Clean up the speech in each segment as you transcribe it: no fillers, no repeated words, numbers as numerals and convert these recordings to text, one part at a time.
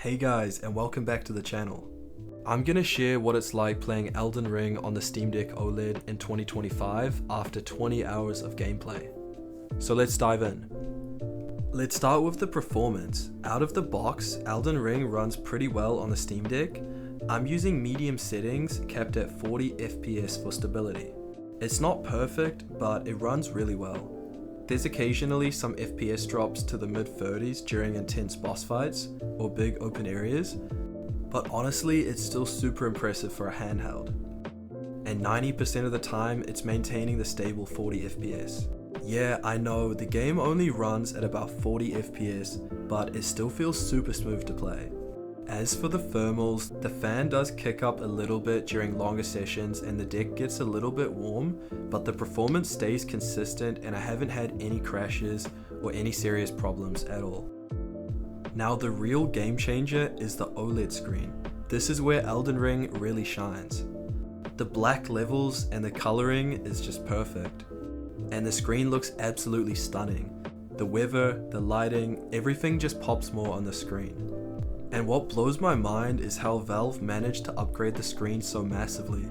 Hey guys, and welcome back to the channel. I'm gonna share what it's like playing Elden Ring on the Steam Deck OLED in 2025 after 20 hours of gameplay. So let's dive in. Let's start with the performance. Out of the box, Elden Ring runs pretty well on the Steam Deck. I'm using medium settings kept at 40 FPS for stability. It's not perfect, but it runs really well. There's occasionally some FPS drops to the mid-30s during intense boss fights or big open areas, but honestly it's still super impressive for a handheld. And 90% of the time it's maintaining the stable 40 FPS. Yeah, I know the game only runs at about 40 FPS, but it still feels super smooth to play. As for the thermals, the fan does kick up a little bit during longer sessions and the deck gets a little bit warm, but the performance stays consistent and I haven't had any crashes or any serious problems at all. Now the real game changer is the OLED screen. This is where Elden Ring really shines. The black levels and the coloring is just perfect. And the screen looks absolutely stunning. The weather, the lighting, everything just pops more on the screen. And what blows my mind is how Valve managed to upgrade the screen so massively,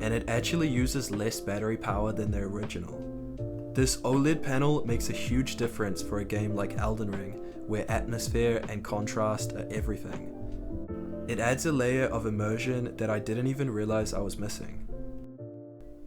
and it actually uses less battery power than the original. This OLED panel makes a huge difference for a game like Elden Ring, where atmosphere and contrast are everything. It adds a layer of immersion that I didn't even realize I was missing.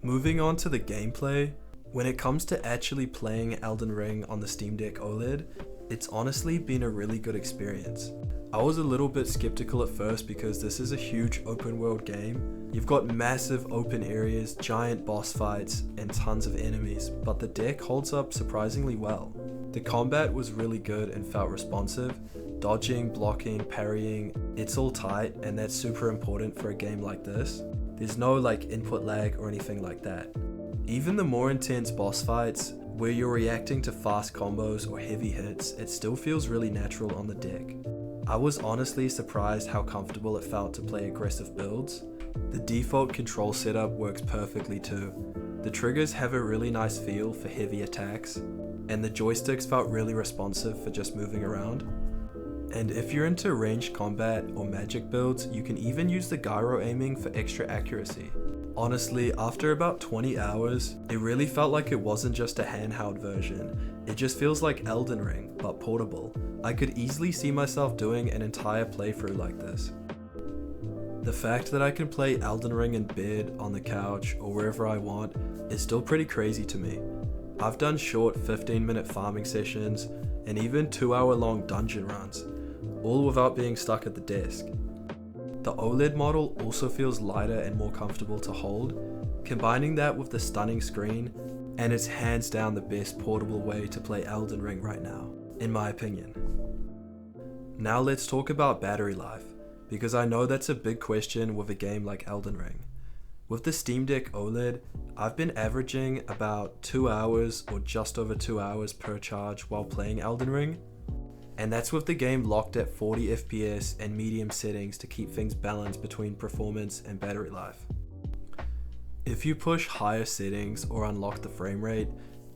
Moving on to the gameplay, when it comes to actually playing Elden Ring on the Steam Deck OLED, it's honestly been a really good experience. I was a little bit skeptical at first because this is a huge open world game. You've got massive open areas, giant boss fights, and tons of enemies, but the deck holds up surprisingly well. The combat was really good and felt responsive. Dodging, blocking, parrying, it's all tight, and that's super important for a game like this. There's no input lag or anything like that. Even the more intense boss fights, where you're reacting to fast combos or heavy hits, it still feels really natural on the deck. I was honestly surprised how comfortable it felt to play aggressive builds. The default control setup works perfectly too. The triggers have a really nice feel for heavy attacks, and the joysticks felt really responsive for just moving around. And if you're into ranged combat or magic builds, you can even use the gyro aiming for extra accuracy. Honestly, after about 20 hours, it really felt like it wasn't just a handheld version. It just feels like Elden Ring, but portable. I could easily see myself doing an entire playthrough like this. The fact that I can play Elden Ring in bed, on the couch, or wherever I want is still pretty crazy to me. I've done short 15-minute farming sessions and even 2-hour long dungeon runs, all without being stuck at the desk. The OLED model also feels lighter and more comfortable to hold. Combining that with the stunning screen, and it's hands down the best portable way to play Elden Ring right now, in my opinion. Now let's talk about battery life, because I know that's a big question with a game like Elden Ring. With the Steam Deck OLED, I've been averaging about 2 hours or just over 2 hours per charge while playing Elden Ring. And that's with the game locked at 40 FPS and medium settings to keep things balanced between performance and battery life. If you push higher settings or unlock the frame rate,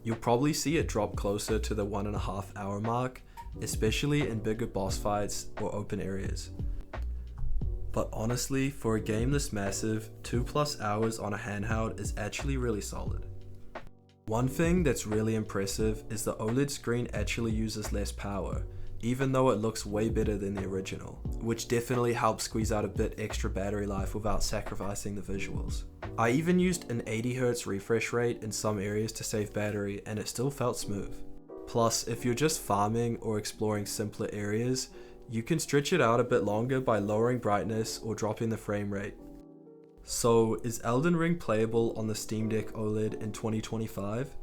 you'll probably see it drop closer to the 1.5 hour mark, especially in bigger boss fights or open areas. But honestly, for a game this massive, 2+ hours on a handheld is actually really solid. One thing that's really impressive is the OLED screen actually uses less power, even though it looks way better than the original, which definitely helps squeeze out a bit extra battery life without sacrificing the visuals. I even used an 80Hz refresh rate in some areas to save battery and it still felt smooth. Plus, if you're just farming or exploring simpler areas, you can stretch it out a bit longer by lowering brightness or dropping the frame rate. So, is Elden Ring playable on the Steam Deck OLED in 2025?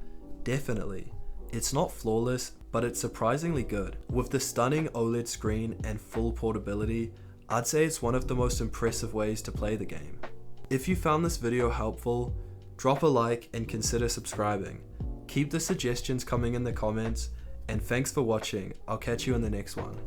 Definitely. It's not flawless, but it's surprisingly good. With the stunning OLED screen and full portability, I'd say it's one of the most impressive ways to play the game. If you found this video helpful, drop a like and consider subscribing. Keep the suggestions coming in the comments, and thanks for watching. I'll catch you in the next one.